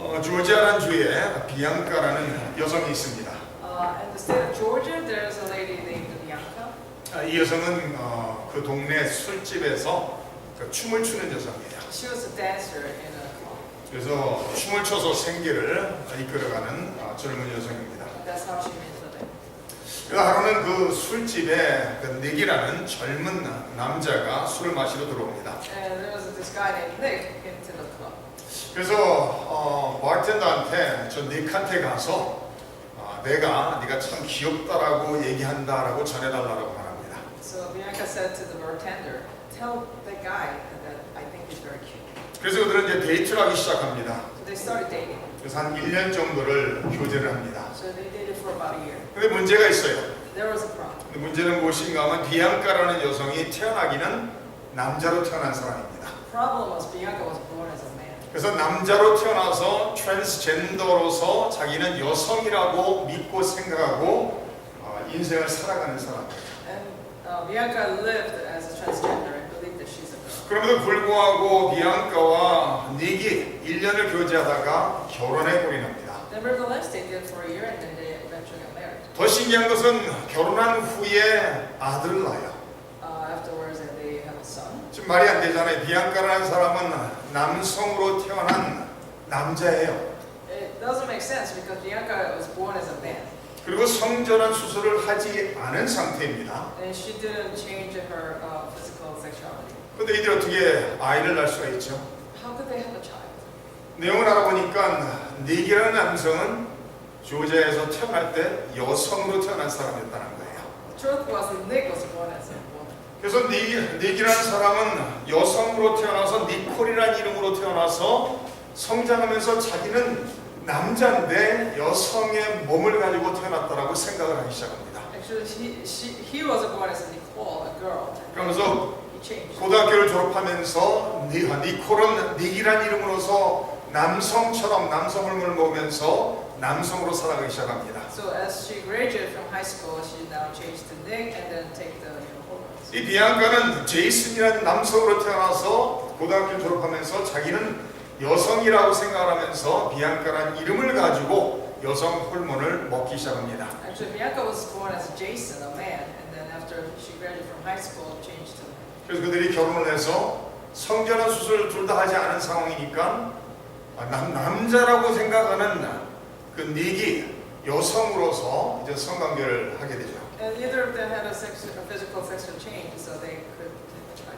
조지아라는 주에 비앙카라는 여성이 있습니다. In the state of Georgia, there's a lady named Bianca. 이 여성은 그 동네 술집에서 춤을 추는 여성이에요. She was a dancer in a club. 그래서 춤을 춰서 생계를 이끌어가는 젊은 여성입니다. That's how she made the living. 그래서 하루는 그 술집에 그 닉이라는 젊은 남자가 술을 마시러 들어옵니다. And there was this guy named Nick into the club. 그래서 바텐더한테 저 닉한테 가서 네가 참 귀엽다라고 얘기한다라고 전해달라고 말합니다. So Bianca said to the bartender, "Tell that guy that I think he's very cute." 그래서 그들은 이제 데이트를 하기 시작합니다. So they started dating. 그래서 한 1년 정도를 교제를 합니다. So they dated for about a year. 근데 문제가 있어요. There was a problem. 근데 문제는 무엇인가 하면 비앙카라는 여성이 태어나기는 남자로 태어난 사람입니다. The problem was Bianca was born as a man. 그래서 남자로 태어나서 트랜스젠더로서 자기는 여성이라고 믿고 생각하고 인생을 살아가는 사람이에요. And Bianca lived as a transgender and believed that she's a girl. 그럼에도 불구하고 비앙카와 닉이 1년을 교제하다가 결혼에 골인합니다. Nevertheless, they did for a year and then they eventually got married. 더 신기한 것은 결혼한 후에 아들을 낳아요. Afterwards, they have a son. 지금 말이 안 되잖아요. 비앙카라는 사람은 남성으로 태어난 남자예요. It doesn't make sense because Bianca was born as a man. 그리고 성전환 수술을 하지 않은 상태입니다. And she didn't change her physical sexuality. 그런데 이들이 어떻게 아이를 낳을 수가 있죠? How could they have a child? 내용을 알아보니까 닉이라는 남성은 조지아에서 태어날 때 여성으로 태어난 사람이었다는 거예요. The truth was that Nick was born as a woman. 그래서 닉이라는 사람은 여성으로 태어나서 니콜이라는 이름으로 태어나서 성장하면서 자기는 남자인데 여성의 몸을 가지고 태어났다라고 생각을 하기 시작합니다. Actually, he was born as a Nicole, a girl. 그러면서 He changed. 고등학교를 졸업하면서 니콜은 닉이라는 이름으로서 남성처럼 남성 hormon을 먹으면서 남성으로 살아가기 시작합니다. So as she graduated from high school, she now changed to Nick and then take the hormones. 이 비앙카는 제이슨이라는 남성으로 태어나서 고등학교 졸업하면서 자기는 여성이라고 생각하면서 비앙카라는 이름을 가지고 여성 호르몬을 먹기 시작합니다. Actually, Bianca was born as Jason, a man, and then after she graduated from high school, changed to man. 그래서 그들이 결혼을 해서 성전환 수술을 둘 다 하지 않은 상황이니까 남자라고 생각하는 그 닉이 여성으로서 이제 성관계를 하게 되죠. And neither of them had a physical sexual change, so they could.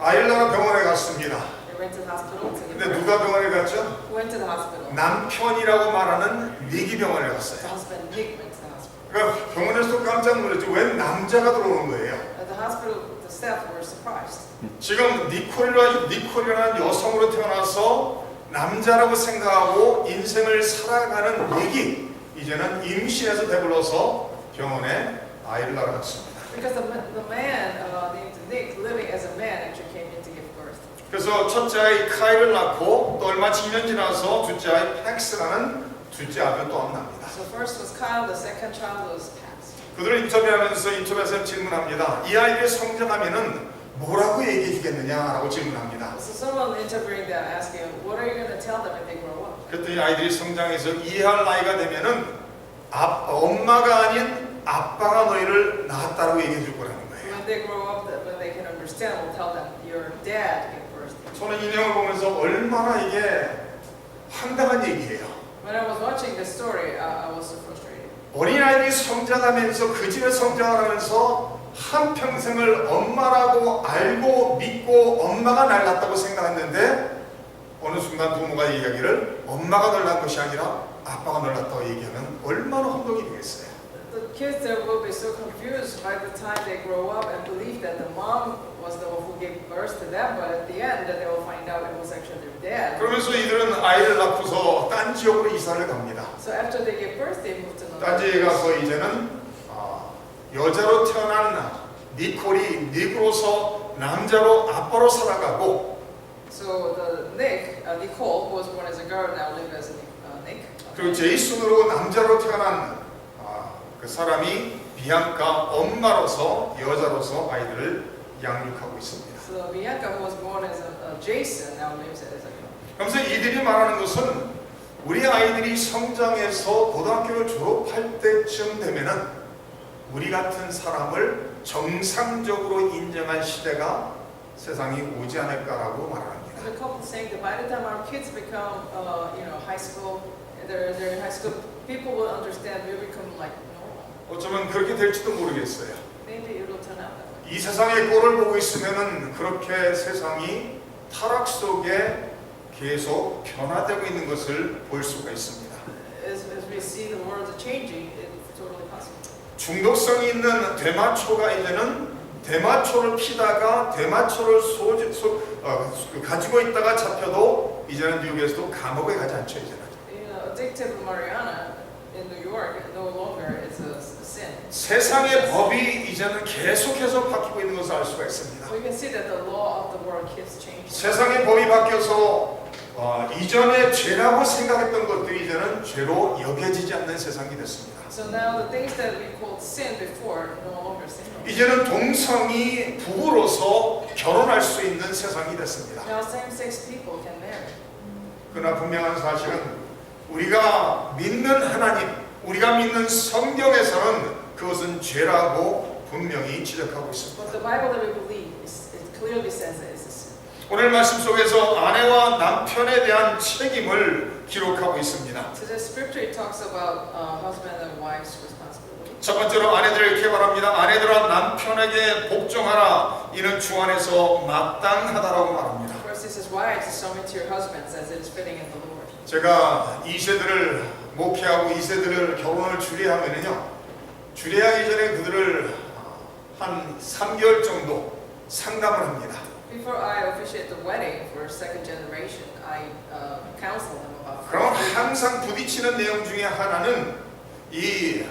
아이를 낳아 병원에 갔습니다. They went to the hospital to get 근데 birth. 누가 병원에 갔죠? Who went to the hospital? 남편이라고 말하는 닉이 병원에 The 갔어요. husband Nick went to the hospital. 그러니까 병원에서 깜짝 놀랐죠. 웬 남자가 들어오는 거예요. At the hospital, the staff were surprised. 지금 니콜이라는 여성으로 태어나서 남자라고 생각하고 인생을 살아가는 닉이 이제는 임신해서 배불러서 병원에 아이를 낳았습니다. Because the man named Nick, living as a man, actually came in to give birth. 그래서 첫째 아이 카이를 낳고 또 얼마 2년 지나서 둘째 아이 팩스라는 둘째 아들 또 납니다. So first was Kyle, the second child was Pax. 그들을 인터뷰에서 질문합니다. 이 아이를 성장하면은 뭐라고 얘기해 주겠느냐라고 질문합니다. So someone interviewing them asking, what are you going to tell them when they grow up? 그랬더니 아이들이 성장해서 이해할 나이가 되면은 엄마가 아닌 아빠가 너희를 낳았다라고 얘기해 줄 거라는 거예요. When they grow up, when they can understand, we'll tell them, your dad gave birth. 저는 이 내용을 보면서 얼마나 이게 황당한 얘기예요. When I was watching this story, I was so frustrated. 어린아이들이 성장하면서 그 집에 성장하면서 한평생을 엄마라고 알고 믿고 엄마가 날 낳았다고 생각했는데 어느 순간 부모가 이야기를 엄마가 널 낳은 것이 아니라 아빠가 널 낳았다고 얘기하면 얼마나 혼동이 되겠어요. The kids there will be so confused by the time they grow up and believe that the mom was the one who gave birth to them, but at the end they will find out it was actually their dad. 그러면서 이들은 아이를 낳고서 딴 지역으로 이사를 갑니다. So after they gave birth, they moved to another 딴 지역에 가서 이제는 여자로 태어난 니콜이 닉으로서 남자로 아빠로 살아가고 So the Nicole, who was born as a girl, now lives as a Nick. 그리고 제이슨으로 남자로 태어난 그 사람이 비앙카 엄마로서 여자로서 아이들을 양육하고 있습니다. So Bianca, who was born as a Jason, now lives as a girl. 그러면서 이들이 말하는 것은 우리 아이들이 성장해서 고등학교를 졸업할 때쯤 되면은 우리 같은 사람을 정상적으로 인정한 시대가 세상이 오지 않을까라고 말합니다. The couple saying that by the time our kids become, high school, they're in high school, people will understand. We become like normal. 어쩌면 그렇게 될지도 모르겠어요. Maybe it will turn out that way. 이 세상의 꼴을 보고 있으면은 그렇게 세상이 타락 속에 계속 변화되고 있는 것을 볼 수가 있습니다. As we see the world changing, it's totally possible. 중독성이 있는 대마초가 이제는 대마초를 피다가 대마초를 가지고 있다가 잡혀도 이제는 미국에서도 감옥에 가지 않죠. 이제는. Addictive marijuana in New York no longer is a sin. 세상의 법이 이제는 계속해서 바뀌고 있는 것을 알 수가 있습니다. We can see that the law of the world keeps changing. 세상의 법이 바뀌어서 이전에 죄라고 생각했던 것들이 이제는 죄로 여겨지지 않는 세상이 됐습니다. So now the things that we called sin before no longer sin. 이제는 동성이 부부로서 결혼할 수 있는 세상이 됐습니다. Now same-sex people can marry. 그러나 분명한 사실은 우리가 믿는 하나님, 우리가 믿는 성경에서는 그것은 죄라고 분명히 지적하고 있습니다. But the Bible that we believe it clearly says that it's a sin. 오늘 말씀 속에서 아내와 남편에 대한 책임을 기록하고 있습니다. So the scripture it talks about husband and wife's responsibility. 첫 번째로 아내들을 이렇게 말합니다. 아내들아 남편에게 복종하라. 이는 주 안에서 마땅하다라고 말합니다. First it says wives submit to your husbands as it is fitting in the Lord. 제가 2세들을 목회하고 2세들을 결혼을 주례하면은요. 주례하기 전에 그들을 한 3개월 정도 상담을 합니다. Before I officiate the wedding for second generation, I counsel them about. 그럼 항상 부딪히는 내용 중에 하나는 이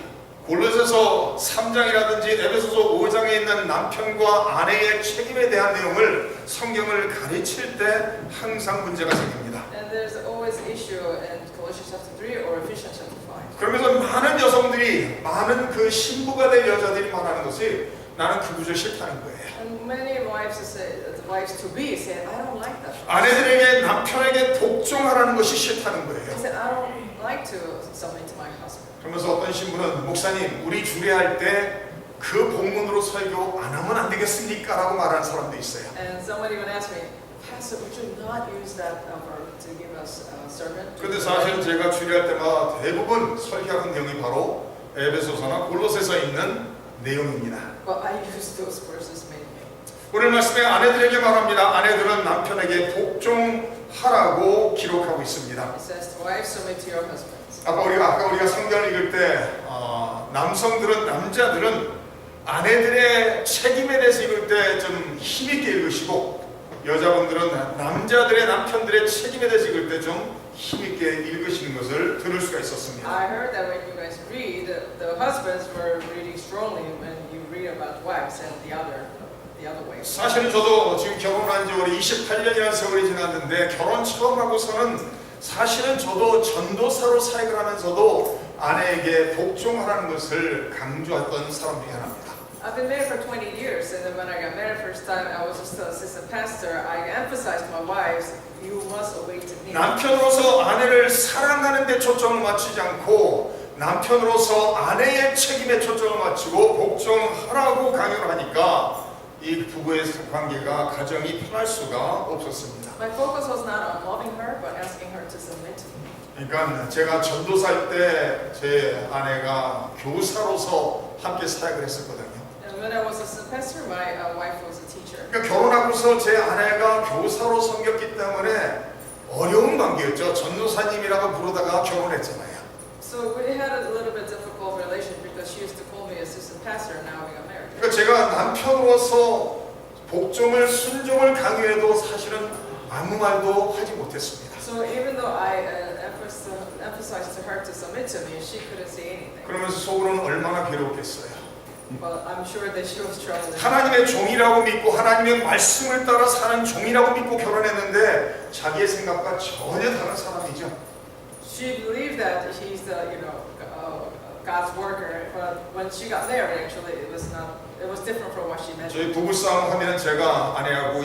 골로새서 3장이라든지 에베소서 5장에 있는 남편과 아내의 책임에 대한 내용을 성경을 가르칠 때 항상 문제가 생깁니다. And there's always issue in Colossians chapter 3 or Ephesians chapter 5. 그러면서 많은 여성들이 많은 그 신부가 될 여자들이 말하는 것이 나는 그 구조 싫다는 거예요. And many wives say, the wives to be say, I don't like that. 아내들에게 남편에게 복종하라는 것이 싫다는 They 거예요. said, I don't like to submit to my husband. 그러면서 어떤 신부는 목사님 우리 주례할 때 그 본문으로 설교 안 하면 안 되겠습니까? 라고 말하는 사람도 있어요. And somebody would ask me, Pastor, would you not use that verb to give us a sermon? 근데 사실 제가 주례할 때마다 대부분 설교하는 내용이 바로 에베소서나 골로새서 있는 내용입니다. But I use those verses mainly. 오늘 말씀에 아내들에게 말합니다. 아내들은 남편에게 복종하라고 기록하고 있습니다. It says, wives submit to your husbands. 아까 우리가 성경을 읽을 때 남자들은 아내들의 책임에 대해서 읽을 때 좀 힘있게 읽으시고 여자분들은 남편들의 책임에 대해서 읽을 때 좀 힘있게 읽으시는 것을 들을 수가 있었습니다. I heard that when you guys read, the husbands were reading strongly when you read about wives and the other way. 사실은 저도 지금 결혼한 지 올해 28년이라는 세월이 지났는데 결혼 처음 하고서는 사실은 저도 전도사로 사역을 하면서도 아내에게 복종하라는 것을 강조했던 사람 중에 하나입니다. I've been married for 20 years, and then when I got married first time, I was just an assistant pastor. I emphasized to my wives, you must obey to me. 남편으로서 아내를 사랑하는 데 초점을 맞추지 않고 남편으로서 아내의 책임에 초점을 맞추고 복종하라고 강요를 하니까 이 부부의 관계가 가정이 편할 수가 없었습니다. My focus was not on loving her, but asking her to submit to me. 그러니까 제가 전도사일 때 제 아내가 교사로서 함께 사역을 했었거든요. And when I was assistant pastor, my wife was a teacher. 그러니까 결혼하고서 제 아내가 교사로 섬겼기 때문에 어려운 관계였죠. 전도사님이라고 부르다가 결혼했잖아요. So we had a little bit difficult relation because she used to call me assistant pastor, and now we got married. 그러니까 제가 남편으로서 복종을 순종을 강요해도 사실은 아무 말도 하지 못했습니다. So even though I emphasized to her to submit to me, she couldn't say anything. 그러면서 속으로는 얼마나 괴로웠겠어요. But I'm sure that she was struggling. 하나님의 종이라고 믿고 하나님의 말씀을 따라 사는 종이라고 믿고 결혼했는데 자기의 생각과 전혀 다른 사람이죠. She believed that she's the God's worker, but when she got married, actually it was different from what she meant. 저희 부부싸움 하면 제가 아내하고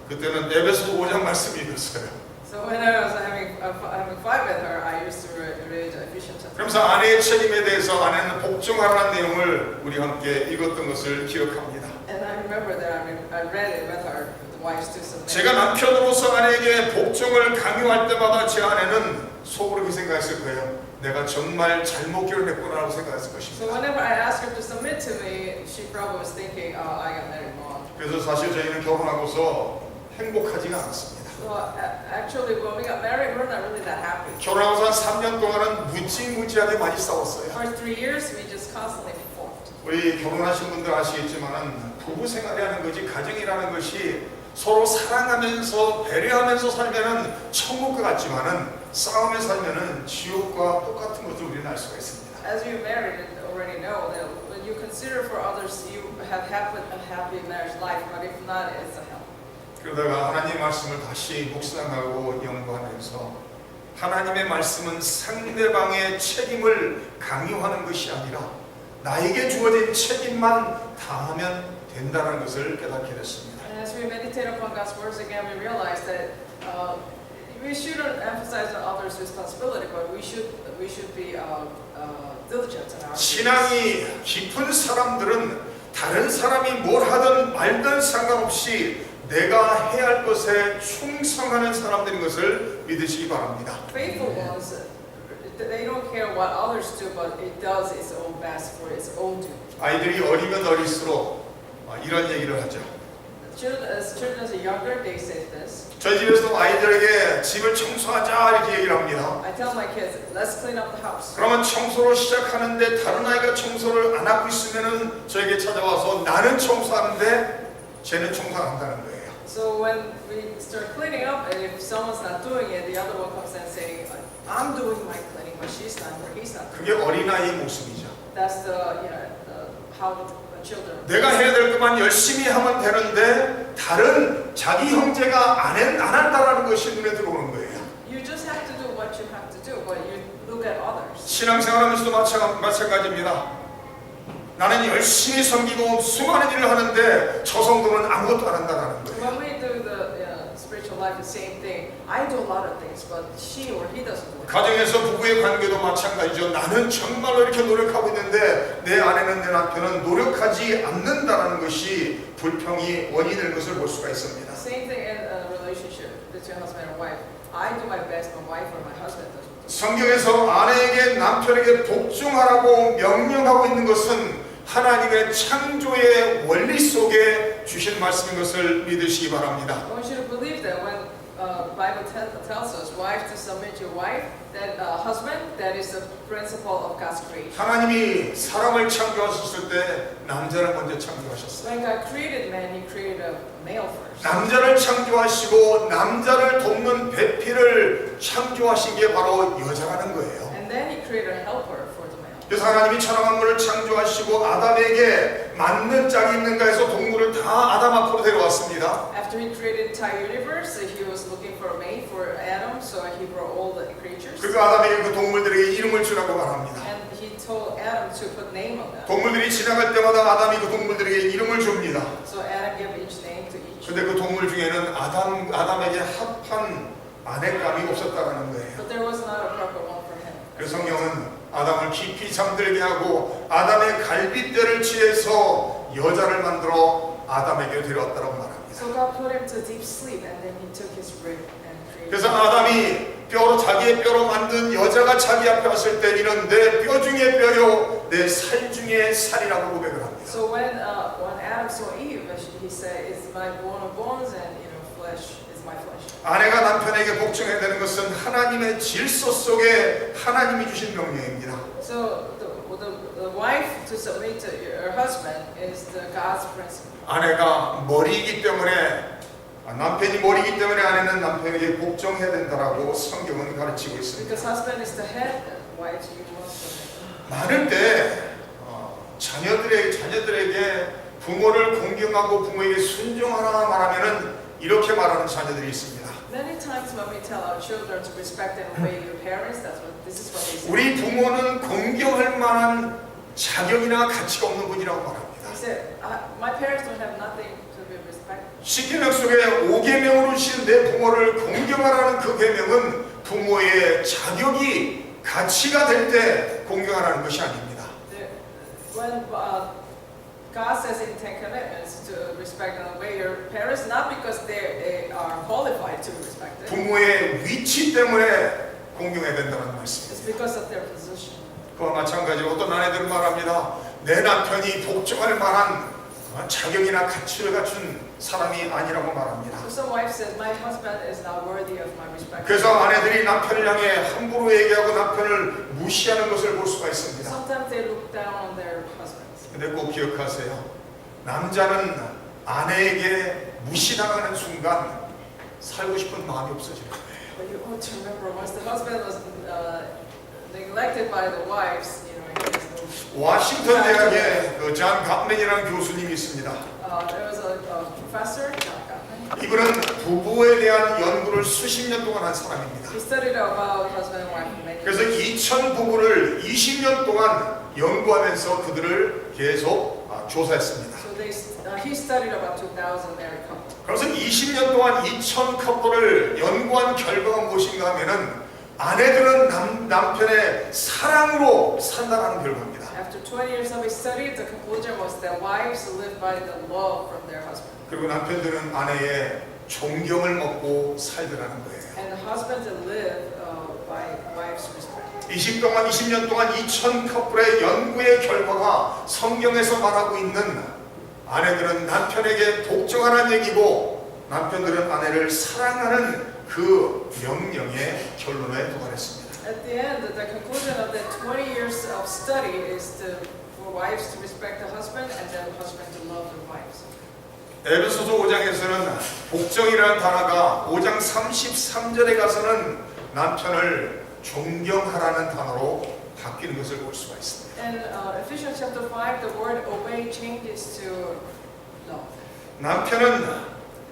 그때는 에베소 5장 말씀 읽었어요. So when I was having having fight with her, I used to read Ephesians chapter. 그러면서 아내의 책임에 대해서 아내는 복종하라는 내용을 우리 함께 읽었던 것을 기억합니다. And I remember that I read it with her, the wives to submit. 제가 남편으로서 아내에게 복종을 강요할 때마다 제 아내는 속으로 그 생각했을 거예요. 내가 정말 잘못 결혼했구나라고 생각했을 So 것입니다. whenever I asked her to submit to me, she probably was thinking, oh, I got married wrong. 그래서 사실 저희는 결혼하고서 행복하지가 않았습니다. So actually, when we got married, we're not really that happy. 결혼하고서 한 3년 동안은 무지무지하게 많이 싸웠어요. For 3 years, we just constantly fought. 우리 결혼하신 분들 아시겠지만은 부부 생활이라는 것이 가정이라는 것이 서로 사랑하면서 배려하면서 살면은 천국과 같지만은 싸움에 살면은 지옥과 똑같은 것을 우리는 알 수가 있습니다. As you married and already know that when you consider for others, you have a happy marriage life, but if not, it's a hell. 그러다가 하나님의 말씀을 다시 묵상하고 연구하면서 하나님의 말씀은 상대방의 책임을 강요하는 것이 아니라 나에게 주어진 책임만 다하면 된다는 것을 깨닫게 됐습니다. And as we meditate upon God's words again, we realize that we shouldn't emphasize on others' responsibility, but we should be diligent in our duties. 신앙이 깊은 사람들은 다른 사람이 뭘 하든 말든 상관없이 내가 해야 할 것에 충성하는 사람들인 것을 믿으시기 바랍니다. Faithful ones, they don't care what others do, but it does its own best for its own duty. 아이들이 어리면 어릴수록 이런 얘기를 하죠. As children are younger, they say this. 저희 집에서도 아이들에게 집을 청소하자 이렇게 얘기를 합니다. I tell my kids, let's clean up the house. 그러면 청소를 시작하는데 다른 아이가 청소를 안 하고 있으면은 저에게 찾아와서 나는 청소하는데 쟤는 청소 안 한다는 거예요. So when we start cleaning up, and if someone's not doing it, the other one comes and saying, I'm doing my cleaning, but she's not, or he's not. 그게 어린아이의 모습이죠. That's how the children. 내가 해야 될 것만 열심히 하면 되는데 다른 자기 형제가 안 한다라는 것이 눈에 들어오는 거예요. You just have to do what you have to do, but you look at others. 신앙생활하면서도 마찬가지입니다. 나는 열심히 섬기고 수많은 일을 하는데 저 성도는 아무것도 안 한다는 거예요. When we do the spiritual life, the same thing. I do a lot of things, but she or he doesn't do it. 가정에서 부부의 관계도 마찬가지죠. 나는 정말로 이렇게 노력하고 있는데 내 아내는 내 남편은 노력하지 않는다는 것이 불평이 원인일 것을 볼 수가 있습니다. Same thing in a relationship between husband and wife. I do my best, my wife or my husband doesn't. 성경에서 아내에게 남편에게 복종하라고 명령하고 있는 것은 하나님의 창조의 원리 속에 주신 말씀인 것을 믿으시기 바랍니다. I want you to believe that when Bible tells us, wife to submit your wife, that husband, that is the principle of God's creation. 하나님이 사람을 창조하셨을 때 남자를 먼저 창조하셨어요. When God created man, He created a male first. 남자를 창조하시고 남자를 돕는 배필을 창조하신 게 바로 여자라는 거예요. And then He created a helper for the male. 그래서 하나님이 천하 만물을 창조하시고 아담에게 맞는 짝이 있는가 해서 동물을 다 아담 앞으로 데려왔습니다. After He created the entire universe, He was looking for a mate for Adam, so He brought all the creatures. 그리고 아담에게 그 동물들에게 이름을 주라고 말합니다. And He told Adam to put name on them. 동물들이 지나갈 때마다 아담이 그 동물들에게 이름을 줍니다. So Adam gave each name to each. 근데 그 동물 중에는 아담에게 합한 아내감이 없었다는 거예요. But there was not a proper one for him. 그래서 성경은 아담을 깊이 잠들게 하고 아담의 갈빗대를 취해서 여자를 만들어 아담에게 데려왔다고 말합니다. So God put him to deep sleep, and then He took his rib and created. 그래서 아담이 자기의 뼈로 만든 여자가 자기 앞에 왔을 때 이는 내 뼈 중에 뼈요 내 살 중에 살이라고 고백을 합니다. So when Adam saw Eve, he said, "It's my bone of bones, and flesh is my flesh." 아내가 남편에게 복종해야 되는 것은 하나님의 질서 속에 하나님이 주신 명령입니다. So the wife to submit to her husband is the God's principle. 아내가 머리이기 때문에 남편이 머리이기 때문에 아내는 남편에게 복종해야 된다라고 성경은 가르치고 있습니다. Because husband is the head, wife you must submit. 많을 때 자녀들에게 부모를 공경하고 부모에게 순종하라 말하면은 이렇게 말하는 자녀들이 있습니다. Many times when we tell our children to respect and obey your parents, this is what they say. 우리 부모는 공경할 만한 자격이나 가치가 없는 분이라고 말합니다. He said, "My parents don't have nothing to be respected." 십계명 속에 5계명으로 주신 내 부모를 공경하라는 그 계명은 부모의 자격이 가치가 될 때 공경하라는 것이 아닙니다. When God says in Ten Commandments to respect and obey your parents, not because they are qualified to respect it. 부모의 위치 때문에 공경해야 된다는 말씀입니다. It's because of their position. 그와 마찬가지로 어떤 아내들은 말합니다. 내 남편이 복종할 만한 자격이나 가치를 갖춘 사람이 아니라고 말합니다. So some wife says, my husband is not worthy of my respect. 그래서 아내들이 남편을 향해 함부로 얘기하고 남편을 무시하는 것을 볼 수가 있습니다. Sometimes they look down on their husbands. 근데 꼭 기억하세요. 남자는 아내에게 무시당하는 순간 살고 싶은 마음이 없어질 거예요. But you ought to remember, once the husband was neglected by the wives, you know, he has no. 워싱턴 대학에 존 갓맨이라는 교수님이 있습니다. There was a professor, John Gottman. 이분은 부부에 대한 연구를 수십 년 동안 한 사람입니다. He studied about husband and wife for many 그래서 years. 2000 부부를 20년 동안 연구하면서 그들을 계속 조사했습니다. So he studied about 2,000 married couples. 그래서 20년 동안 2000 커플을 연구한 결과가 무엇인가 하면은 아내들은 남편의 사랑으로 산다는 결과입니다. After 20 years of his study, the conclusion was that wives live by the love from their husband. 그리고 남편들은 아내의 존경을 먹고 살더라는 거예요. And the husbands live by wives' respect. 20년 동안 2000 커플의 연구의 결과가 성경에서 말하고 있는 아내들은 남편에게 복종하라는 얘기고 남편들은 아내를 사랑하는 그 명령의 결론에 도달했습니다. At the end, the conclusion of the 20 years of study is for wives to respect the husband and the husband to love their wives. 에베소서 5장에서는 복종이라는 단어가 5장 33절에 가서는 남편을 존경하라는 단어로 바뀌는 것을 볼 수가 있습니다. In Ephesians chapter 5, the word obey changes to love. 남편은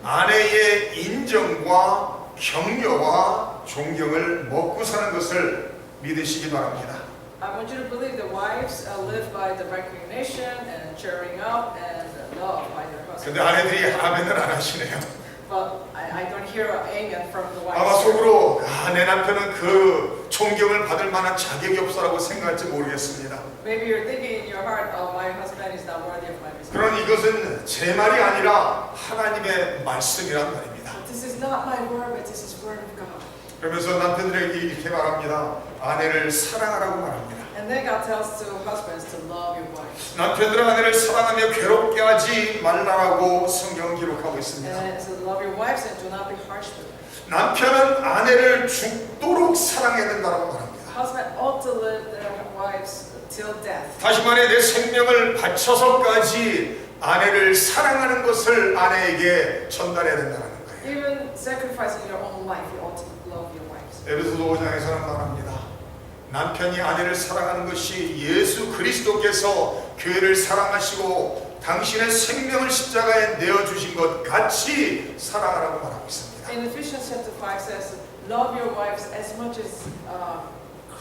아내의 인정과 격려와 존경을 먹고 사는 것을 믿으시기 바랍니다. I want you to believe that wives live by the recognition and cheering up and love by their husbands. 근데 아내들이 아멘을 안 하시네요. But I don't hear an amen from the 아마 wives. 속으로 내 남편은 그 존경을 받을 만한 자격이 없어라고 생각할지 모르겠습니다. Maybe you're thinking in your heart, oh, my husband is not worthy of my respect. 그런 이것은 제 말이 아니라 하나님의 말씀이란 말입니다. But this is not my word, but this is word of God. 그러면서 남편들에게 이렇게 말합니다. 아내를 사랑하라고 말합니다. And then God tells to husbands to love your wives. 남편들은 아내를 사랑하며 괴롭게 하지 말라라고 성경은 기록하고 있습니다. And so love your wives and do not be harsh with them. 남편은 아내를 죽도록 사랑해야 된다고 말합니다. Husband ought to live their wives till death. 다시 말해 내 생명을 바쳐서까지 아내를 사랑하는 것을 아내에게 전달해야 된다는 거예요. Even sacrificing your own life, you ought to love your wives. 에베소서 5장에서는 말합니다. 남편이 아내를 사랑하는 것이 예수 그리스도께서 교회를 사랑하시고 당신의 생명을 십자가에 내어주신 것 같이 사랑하라고 말하고 있습니다. In Ephesians chapter 5 says, love your wives as much as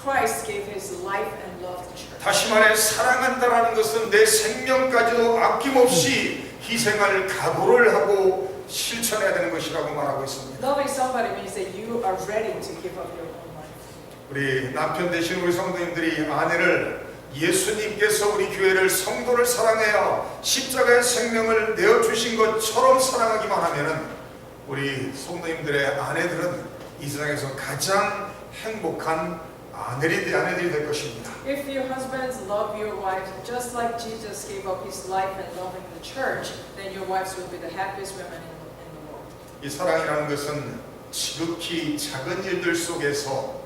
Christ gave his life and loved the church. 다시 말해 사랑한다라는 것은 내 생명까지도 아낌없이 희생할 각오를 하고 실천해야 되는 것이라고 말하고 있습니다. Loving somebody means that you are ready to give up your own life. 우리 남편 되신 우리 성도님들이 아내를 예수님께서 우리 교회를 성도를 사랑하여 십자가의 생명을 내어주신 것처럼 사랑하기만 하면은 우리 성도님들의 아내들은 이 세상에서 가장 행복한 아내들이 될 것입니다. If your husbands love your wives just like Jesus gave up his life and loving the church, then your wives will be the happiest women in the world. 이 사랑이라는 것은 지극히 작은 일들 속에서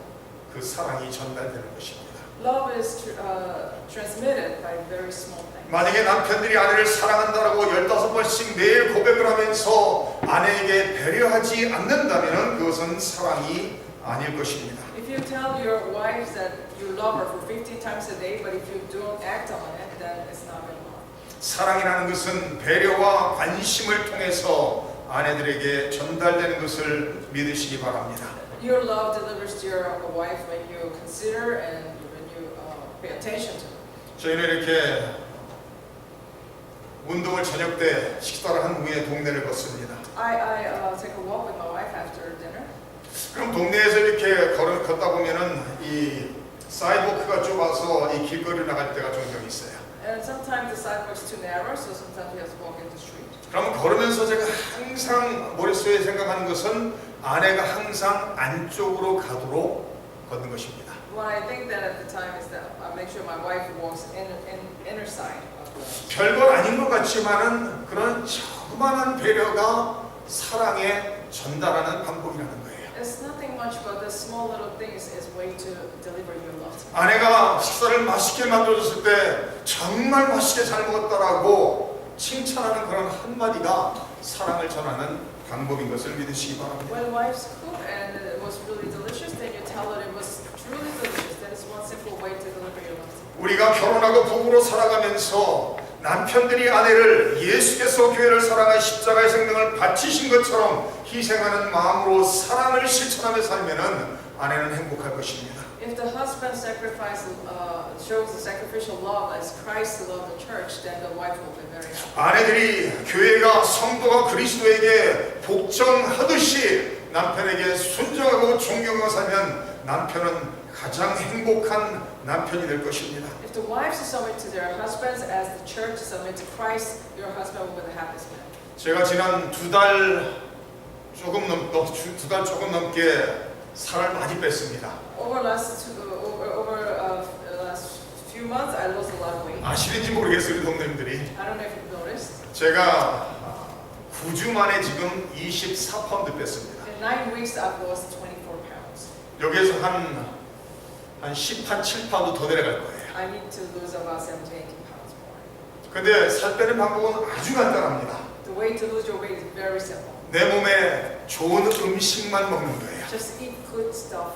그 사랑이 전달되는 것입니다. Love is transmitted by very small things. 만약에 남편들이 아내를 사랑한다라고 15번씩 매일 고백을 하면서 아내에게 배려하지 않는다면 그것은 사랑이 아닐 것입니다. If you tell your wives that you love her for 50 times a day, but if you don't act on it, then it's not real love. 사랑이라는 것은 배려와 관심을 통해서 아내들에게 전달되는 것을 믿으시기 바랍니다. Your love delivers to your wife when you consider and when you pay attention to her. 저희는 이렇게 운동을 저녁 때 식사를 한 후에 동네를 걷습니다. I take a walk with my wife after dinner. 그럼 동네에서 이렇게 걷다 보면은 이 사이드워크가 좁아서 이 길거리를 나갈 때가 종종 있어요. And sometimes the sidewalk is too narrow, so sometimes we have to walk in the street. 그럼 걸으면서 제가 항상 머릿속에 생각하는 것은 아내가 항상 안쪽으로 가도록 걷는 것입니다. What I think that at the time is that I make sure my wife walks in inner side of the. 별거 아닌 것 같지만은 그런 조그마한 배려가 사랑에 전달하는 방법이라는 거예요. It's nothing much, but the small little things is way to deliver your love to me. 아내가 식사를 맛있게 만들어줬을 때 정말 맛있게 잘 먹었다라고 칭찬하는 그런 한마디가 사랑을 전하는 방법인 것을 믿으시기 바랍니다. When wives cook and it was really delicious, then you tell her it was truly delicious. That is one simple way to deliver your love to me. 우리가 결혼하고 부부로 살아가면서 남편들이 아내를 예수께서 교회를 사랑하여 십자가의 생명을 바치신 것처럼 희생하는 마음으로 사랑을 실천하며 살면은 아내는 행복할 것입니다. If the husband shows the sacrificial love as Christ loved the church, then the wife will be very happy. 아내들이 교회가 성도가 그리스도에게 복종하듯이 남편에게 순종하고 존경하고 살면 남편은 가장 행복한 남편이 될 것입니다. If the wives submit to their husbands as the church submit to Christ, your husband will be the happiest man. 제가 지난 두 달 조금 넘게 살을 많이 뺐습니다. Over last few months, I lost a lot of weight. 아시는지 모르겠어요, 우리 동네님들이. I don't know if you've noticed. 제가 9주 만에 지금 24파운드 뺐습니다. In 9 weeks, I've lost 24 pounds. 여기에서 한 7파운드 더 내려갈 거예요. I need to lose about 7 to 18 pounds more. 근데 살 빼는 방법은 아주 간단합니다. The way to lose your weight is very simple. 내 몸에 좋은 음식만 먹는 거예요. Just eat good stuff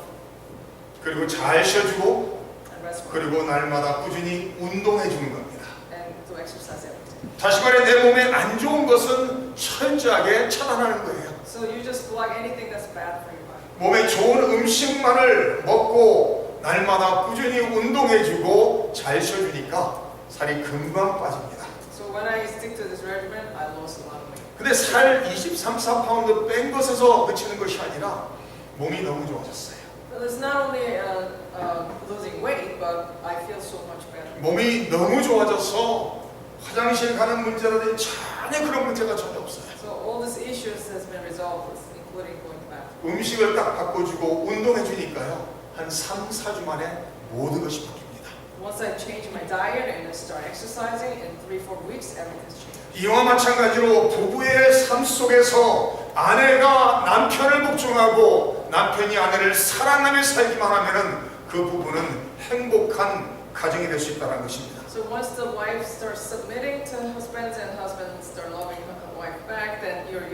그리고 잘 쉬어주고 and rest well. 그리고 날마다 꾸준히 운동해 주는 겁니다. And to exercise every day. 다시 말해 내 몸에 안 좋은 것은 철저하게 차단하는 거예요. So you just block anything that's bad for your body. 몸에 좋은 음식만을 먹고 날마다 꾸준히 운동해 주고 잘 쉬어주니까 살이 금방 빠집니다. So when I stick to this regimen, I lost a lot of weight. 근데 살 23, 4파운드 뺀 것에서 그치는 것이 아니라 몸이 너무 좋아졌어요. Well, it's not only losing weight, but I feel so much better. 몸이 너무 좋아져서 화장실 가는 문제라든지 전혀 그런 문제가 전혀 없어요. So all these issues has been resolved, including going back. 음식을 딱 바꿔주고 운동해 주니까요. 한 3, 4주 만에 모든 것이 바뀝니다. Once I change my diet and I start exercising, in 3-4 weeks, everything's changed. 이와 마찬가지로 부부의 삶 속에서 아내가 남편을 복종하고 남편이 아내를 사랑하며 살기만 하면은 그 부부는 행복한 가정이 될 수 있다는 것입니다. So once the wife starts submitting to husbands and husbands start loving the wife back, then your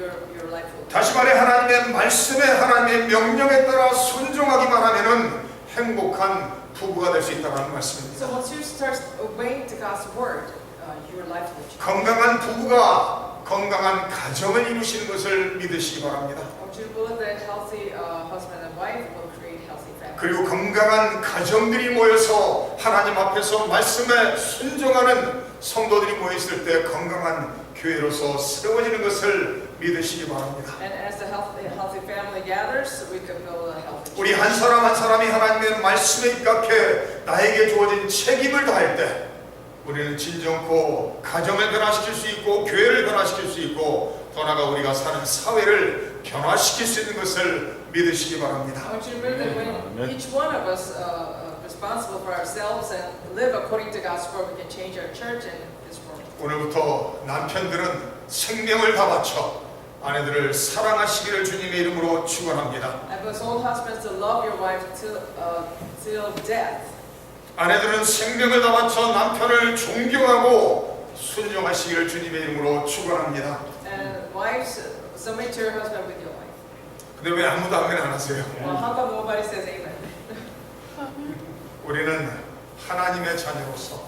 life will. 다시 말해 하나님의 말씀에 하나님의 명령에 따라 순종하기만 하면은 행복한 부부가 될 수 있다는 말씀입니다. So once you start obeying to God's word, your life will change. 건강한 부부가 건강한 가정을 이루시는 것을 믿으시기 바랍니다. I want you to believe that healthy husband and wife will create healthy families. 그리고 건강한 가정들이 모여서 하나님 앞에서 말씀에 순종하는 성도들이 모였을 때 건강한 교회로서 세워지는 것을 믿으시기 바랍니다. And as the healthy family gathers, we can build a healthy 우리 church. 한 사람 한 사람이 하나님의 말씀에 입각해 나에게 주어진 책임을 다할 때 우리는 진정코 가정을 변화시킬 수 있고 교회를 변화시킬 수 있고 더 나아가 우리가 사는 사회를 변화시킬 수 있는 것을 믿으시기 바랍니다. I want you to believe that when each one of us responsible for ourselves and live according to God's word, we can change our church and this world. 오늘부터 남편들은 생명을 다 바쳐 아내들을 사랑하시기를 주님의 이름으로 축원합니다. And those old husbands to love your wife till death. 아내들은 생명을 다 바쳐 남편을 존경하고 순종하시기를 주님의 이름으로 축원합니다. And wives, submit to your husband with your life. 근데 왜 아무도 아멘 안 하세요? Well, how come nobody says amen? 우리는 하나님의 자녀로서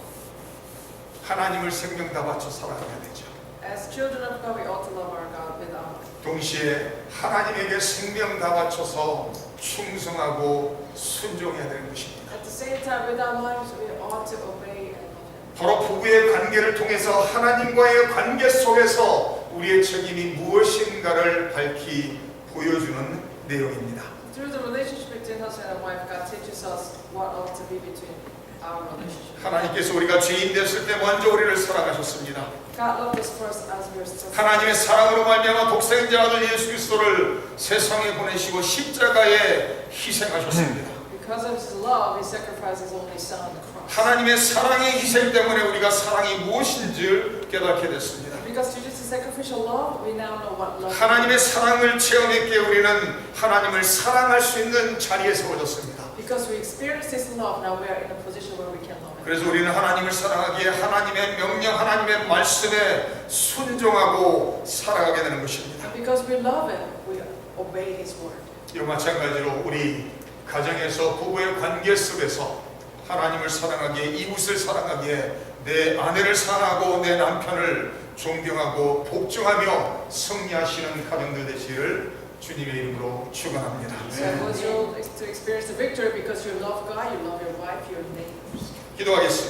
하나님을 생명 다 바쳐 살아가야 되죠. As children of God, we ought to love our God with our life. 동시에 하나님에게 생명 다 바쳐서 충성하고 순종해야 되는 것입니다. At the same time, with our lives, we ought to obey and love Him. 바로 부부의 관계를 통해서 하나님과의 관계 속에서 우리의 책임이 무엇인가를 밝히 보여주는 내용입니다. Through the relationship between husband and wife, God teaches us what ought to be between our relationship. 하나님께서 우리가 죄인 됐을 때 먼저 우리를 사랑하셨습니다. God loved us first as we were still 하나님의 사랑으로 말미암아 독생자 아들 예수 그리스도를 세상에 보내시고 십자가에 희생하셨습니다. Because of His love, He sacrificed His only Son on the cross. 하나님의 사랑의 희생 때문에 우리가 사랑이 무엇인지를 깨닫게 됐습니다. Because through Jesus' sacrificial love, we now know what love is. 하나님의 사랑을 체험했기에 우리는 하나님을 사랑할 수 있는 자리에 세워졌습니다. Because we experience His love, now we are in a position where we can love Him. 그래서 우리는 하나님을 사랑하기에 하나님의 명령, 하나님의 말씀에 순종하고 살아가게 되는 것입니다. And because we love Him, we obey His word. 이와 마찬가지로 우리 가정에서 부부의 관계 속에서 하나님을 사랑하기에, 이웃을 사랑하기에, 내 아내를 사랑하고 내 남편을 존경하고 복종하며 승리하시는 가정들 되시기를 주님의 이름으로 축원합니다. So I want you to experience the victory because you love God, you love your wife, your neighbors. 기도하겠습니다.